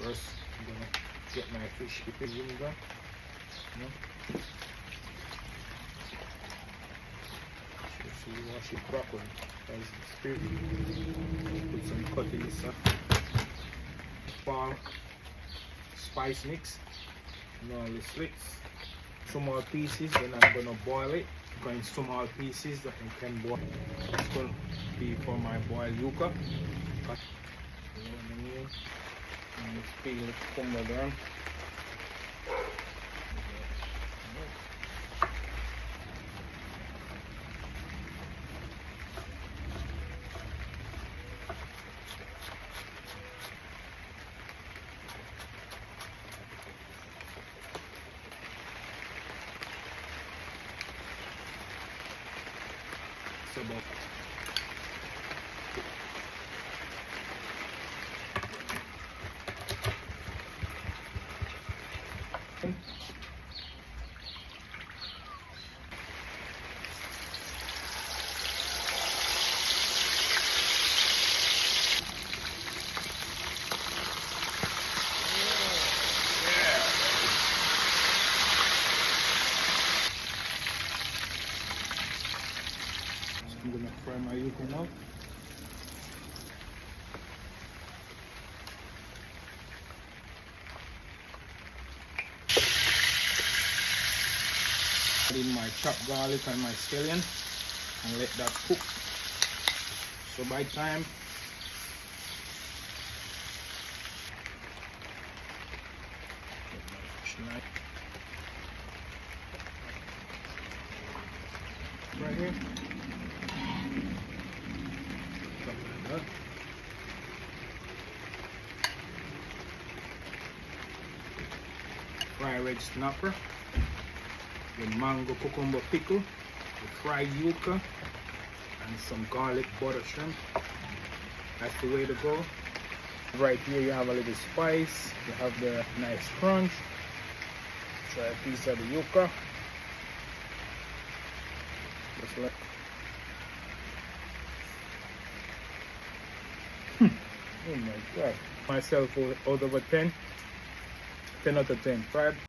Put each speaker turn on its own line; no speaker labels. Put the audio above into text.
First, I'm gonna get my fish with the vinegar. So you wash it properly. Because it's pretty. Put some cotton ball spice mix and all the slicks. Small pieces, then I'm gonna boil it. Going small pieces that I can boil. It's gonna be for my boiled yuca. Cut and peel the cucumber down. It's about I'm gonna fry my yuca now. Add in my chopped garlic and my scallion and let that cook. So by time right here. Like that. Fry red snapper, the mango cucumber pickle, the fried yuca, and some garlic butter shrimp. That's the way to go. Right here you have a little spice, you have the nice crunch. Try a piece of the yuca. Just like oh my god. Myself out of a 10. 10 out of 10. Fried.